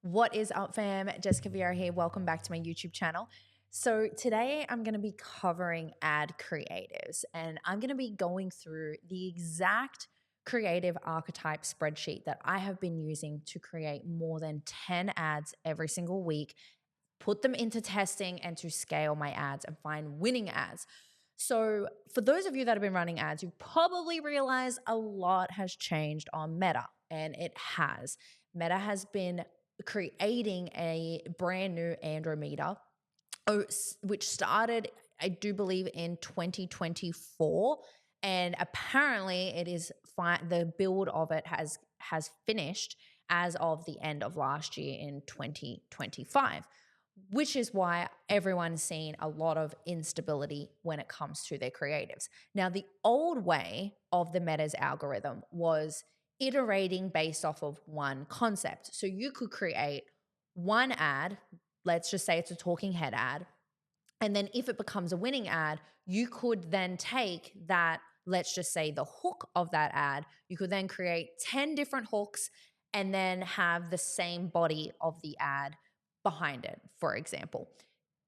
What is up, fam? Jessica Vieira here. Welcome back to my YouTube channel. So today I'm going to be covering ad creatives, and I'm going to be going through the exact creative archetype spreadsheet that I have been using to create more than 10 ads every single week, put them into testing, and to scale my ads and find winning ads. So for those of you that have been running ads, you probably realize a lot has changed on Meta, and it has. Meta has been creating a brand new Andrometer, which started, I do believe, in 2024, and apparently it is fine. The build of it has finished as of the end of last year in 2025, which is why everyone's seen a lot of instability when it comes to their creatives. Now, the old way of the Meta's algorithm was iterating based off of one concept. So you could create one ad, let's just say it's a talking head ad, and then if it becomes a winning ad, you could then take that, let's just say the hook of that ad, you could then create 10 different hooks and then have the same body of the ad behind it, for example.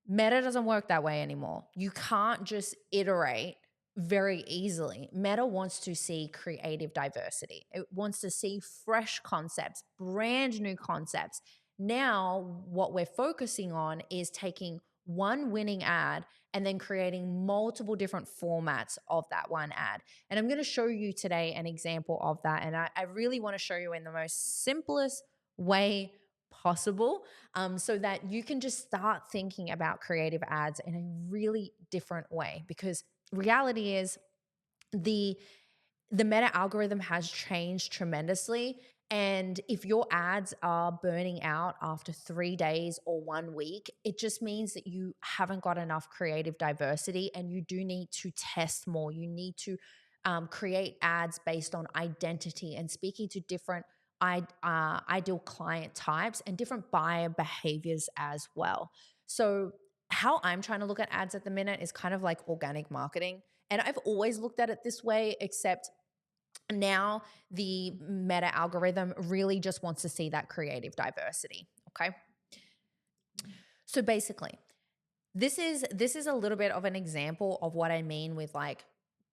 Meta doesn't work that way anymore. You can't just iterate very easily. Meta wants to see creative diversity. It wants to see fresh concepts, brand new concepts. Now, what we're focusing on is taking one winning ad and then creating multiple different formats of that one ad. And I'm going to show you today an example of that. And I really want to show you in the most simplest way possible, so that you can just start thinking about creative ads in a really different way. Because reality is the Meta algorithm has changed tremendously. And if your ads are burning out after 3 days or 1 week, it just means that you haven't got enough creative diversity, and you do need to test more. You need to create ads based on identity and speaking to different ideal client types and different buyer behaviors as well. So, how I'm trying to look at ads at the minute is kind of like organic marketing. And I've always looked at it this way, except now the Meta algorithm really just wants to see that creative diversity. Okay. So basically, this is a little bit of an example of what I mean with like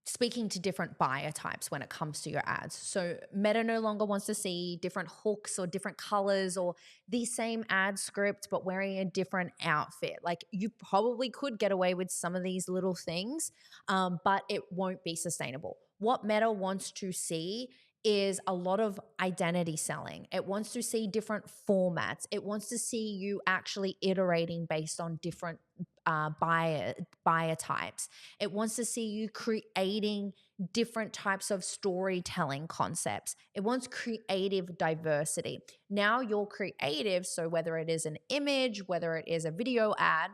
speaking to different buyer types when it comes to your ads. So Meta no longer wants to see different hooks or different colors or the same ad script but wearing a different outfit. Like, you probably could get away with some of these little things, but it won't be sustainable. What Meta wants to see is a lot of identity selling. It wants to see different formats. It wants to see you actually iterating based on different buyer types. It wants to see you creating different types of storytelling concepts. It wants creative diversity. Now your creative, so whether it is an image, whether it is a video ad,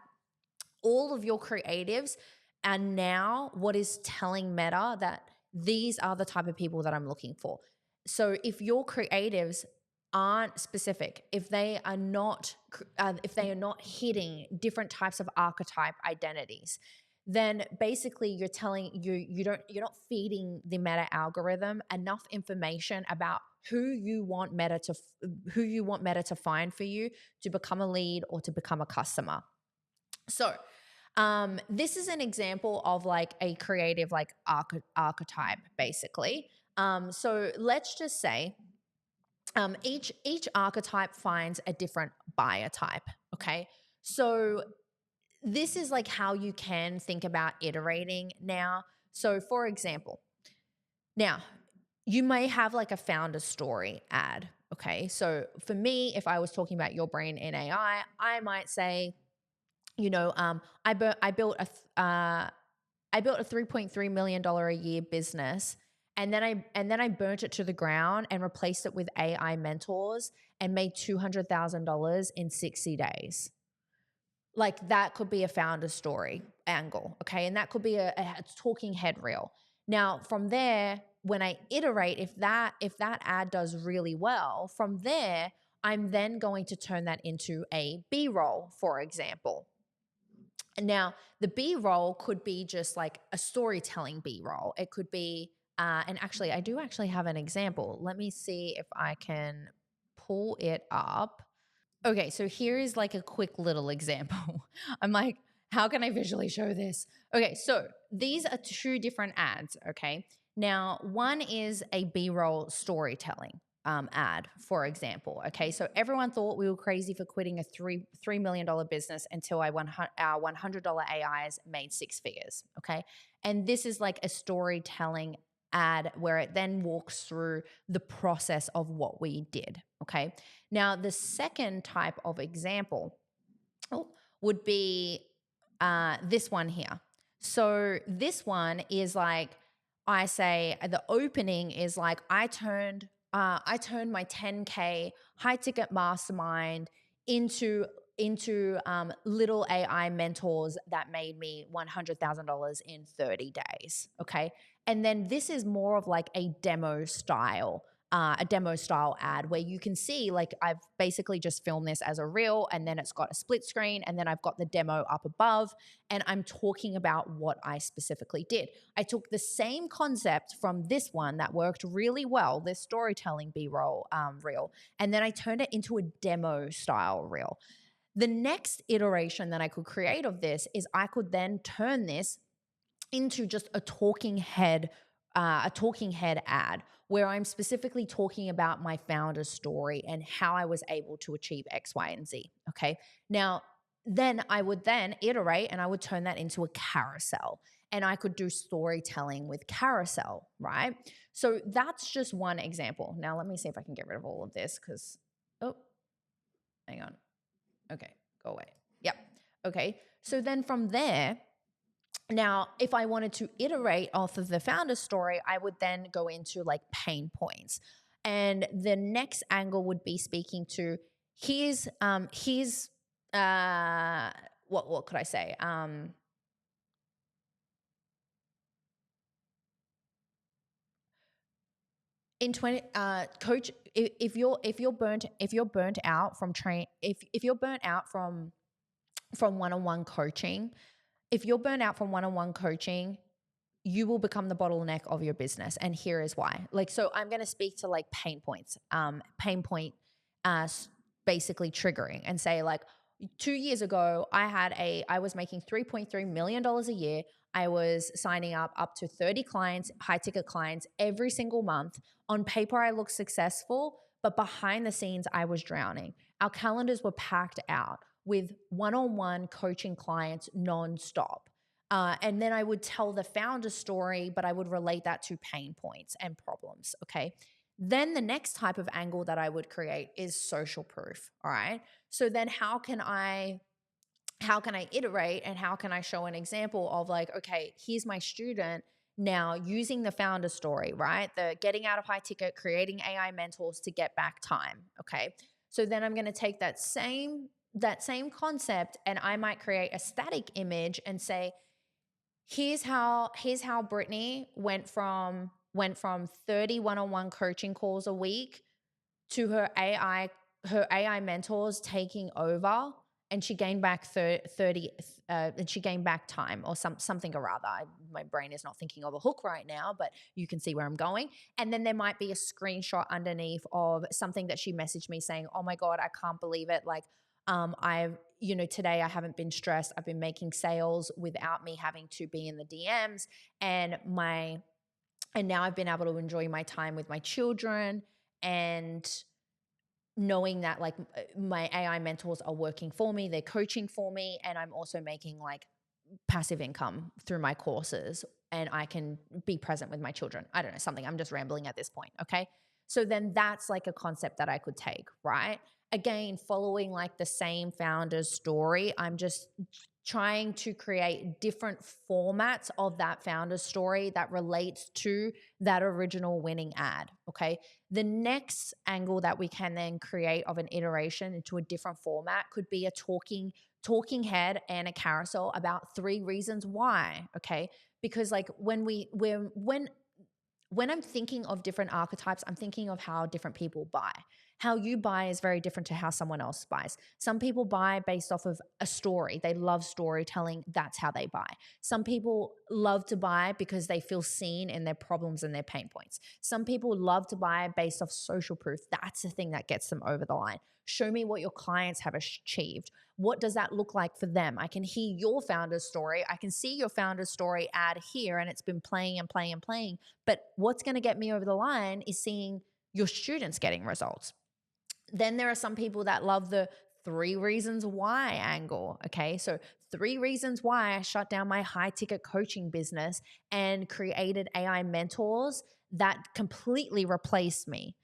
all of your creatives are now what is telling Meta that these are the type of people that I'm looking for. So if your creatives aren't specific, if they are not hitting different types of archetype identities, then basically you're not feeding the Meta algorithm enough information about who you want Meta to find for you to become a lead or to become a customer. So this is an example of like a creative like archetype, basically. So let's just say each archetype finds a different buyer type. Okay, so this is like how you can think about iterating now. So for example, now you may have like a founder story ad. Okay, so for me, if I was talking about your brain in AI, I might say, I built a $3.3 million a year business, and then I burnt it to the ground and replaced it with AI mentors and made $200,000 in 60 days. Like, that could be a founder story angle, okay? And that could be a talking head reel. Now, from there, when I iterate, if that ad does really well, from there, I'm then going to turn that into a B-roll, for example. Now, the B-roll could be just like a storytelling B-roll. It could be, and actually, I do actually have an example. Let me see if I can pull it up. Okay, so here is like a quick little example. I'm like, how can I visually show this? Okay, so these are two different ads. Okay, now one is a B-roll storytelling ad, for example. Okay, so everyone thought we were crazy for quitting a $3 million business until our $100 AIs made six figures. Okay, and this is like a storytelling ad where it then walks through the process of what we did. Okay, now, the second type of example oh, would be this one here. So, this one is like, I say the opening is like, I turned my 10K high ticket mastermind into little AI mentors that made me $100,000 in 30 days. Okay. And then this is more of like a demo style ad where you can see like I've basically just filmed this as a reel and then it's got a split screen and then I've got the demo up above and I'm talking about what I specifically did. I took the same concept from this one that worked really well, this storytelling B-roll reel, and then I turned it into a demo style reel. The next iteration that I could create of this is I could then turn this into just a talking head ad where I'm specifically talking about my founder's story and how I was able to achieve X, Y, and Z. Okay. Now, then I would then iterate and I would turn that into a carousel and I could do storytelling with carousel, right? So that's just one example. Now, let me see if I can get rid of all of this because, oh, hang on. Okay, go away. Yep. Okay. So then from there, now, if I wanted to iterate off of the founder story, I would then go into like pain points. And the next angle would be speaking to his what could I say? In 20 coach if you're burnt out from if you're burnt out from one-on-one coaching, if you're burnt out from one-on-one coaching, you will become the bottleneck of your business. And here is why. Like, so I'm going to speak to like pain points, pain point, basically triggering and say like 2 years ago, I was making $3.3 million a year. I was signing up to 30 clients, high ticket clients every single month. On paper, I looked successful, but behind the scenes, I was drowning. Our calendars were packed out with one-on-one coaching clients nonstop. And then I would tell the founder story, but I would relate that to pain points and problems. Okay. Then the next type of angle that I would create is social proof. All right. So then how can I iterate and how can I show an example of like, okay, here's my student now using the founder story, right? The getting out of high ticket, creating AI mentors to get back time. Okay. So then I'm going to take that same concept and I might create a static image and say, here's how Brittany went from 30 one-on-one coaching calls a week to her AI mentors taking over, and she gained back 30 and she gained back time or something or other. My brain is not thinking of a hook right now, but you can see where I'm going. And then there might be a screenshot underneath of something that she messaged me saying, oh my God, I can't believe it. Like, today I haven't been stressed. I've been making sales without me having to be in the DMs, and now I've been able to enjoy my time with my children and knowing that like my AI mentors are working for me, they're coaching for me, and I'm also making like passive income through my courses and I can be present with my children. I don't know, something. I'm just rambling at this point. Okay. So then that's like a concept that I could take, right? Again, following like the same founder's story, I'm just trying to create different formats of that founder's story that relates to that original winning ad. Okay. The next angle that we can then create of an iteration into a different format could be a talking head and a carousel about 3 reasons why. Okay. Because like when I'm thinking of different archetypes, I'm thinking of how different people buy, How you buy is very different to how someone else buys. Some people buy based off of a story. They love storytelling. That's how they buy. Some people love to buy because they feel seen in their problems and their pain points. Some people love to buy based off social proof. That's the thing that gets them over the line. Show me what your clients have achieved. What does that look like for them? I can hear your founder's story. I can see your founder's story ad here, and it's been playing and playing and playing. But what's going to get me over the line is seeing your students getting results. Then there are some people that love the 3 reasons why angle. Okay. So 3 reasons why I shut down my high ticket coaching business and created AI mentors that completely replaced me.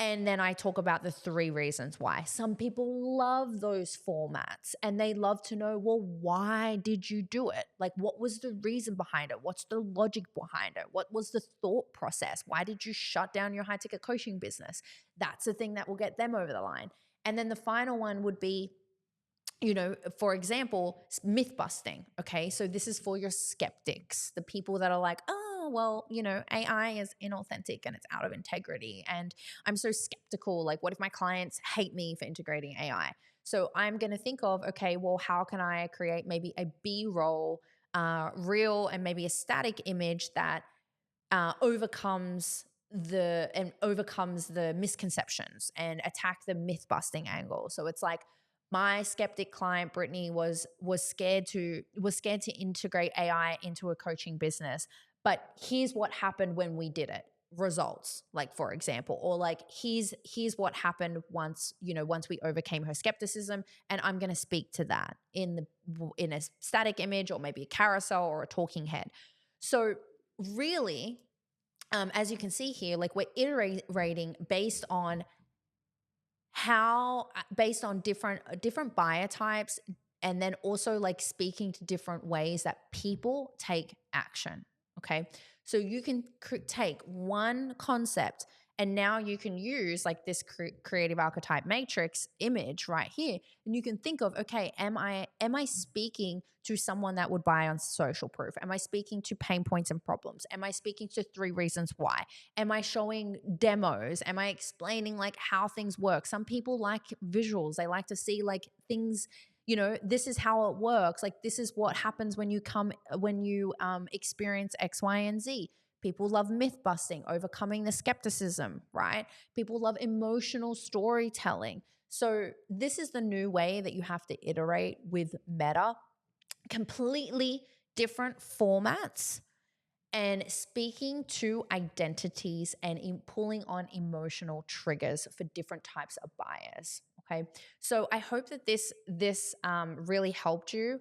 And then I talk about the 3 reasons why. Some people love those formats and they love to know, well, why did you do it? Like, what was the reason behind it? What's the logic behind it? What was the thought process? Why did you shut down your high ticket coaching business? That's the thing that will get them over the line. And then the final one would be, for example, myth busting. Okay. So this is for your skeptics, the people that are like, oh, well, AI is inauthentic and it's out of integrity. And I'm so skeptical. Like, what if my clients hate me for integrating AI? So I'm going to think of, okay, well, how can I create maybe a B-roll reel and maybe a static image that overcomes the misconceptions and attack the myth busting angle. So it's like, my skeptic client Brittany was scared to integrate AI into a coaching business, but here's what happened when we did it. Results, like, for example, or like, here's what happened once we overcame her skepticism, and I'm going to speak to that in a static image or maybe a carousel or a talking head. So really, as you can see here, like, we're iterating based on different buyer types, and then also like speaking to different ways that people take action. Okay. So you can take one concept and now you can use like this creative archetype matrix image right here. And you can think of, okay, am I speaking to someone that would buy on social proof? Am I speaking to pain points and problems? Am I speaking to 3 reasons why? Am I showing demos? Am I explaining like how things work? Some people like visuals. They like to see like things, this is how it works. Like, this is what happens when you experience X, Y, and Z. People love myth busting, overcoming the skepticism, right? People love emotional storytelling. So this is the new way that you have to iterate with Meta. Completely different formats and speaking to identities and pulling on emotional triggers for different types of buyers. Okay. So I hope that this really helped you.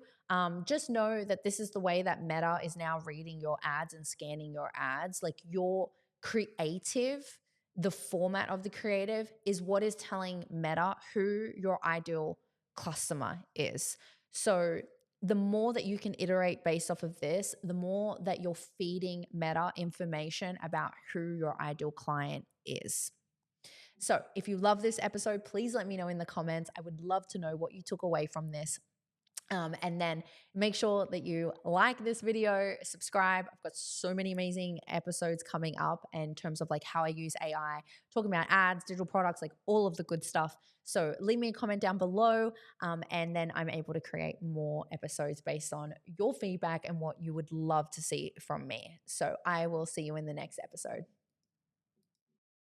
Just know that this is the way that Meta is now reading your ads and scanning your ads. Like, your creative, the format of the creative is what is telling Meta who your ideal customer is. So the more that you can iterate based off of this, the more that you're feeding Meta information about who your ideal client is. So if you love this episode, please let me know in the comments. I would love to know what you took away from this. And then make sure that you like this video, subscribe. I've got so many amazing episodes coming up in terms of like how I use AI, talking about ads, digital products, like all of the good stuff. So leave me a comment down below, and then I'm able to create more episodes based on your feedback and what you would love to see from me. So I will see you in the next episode.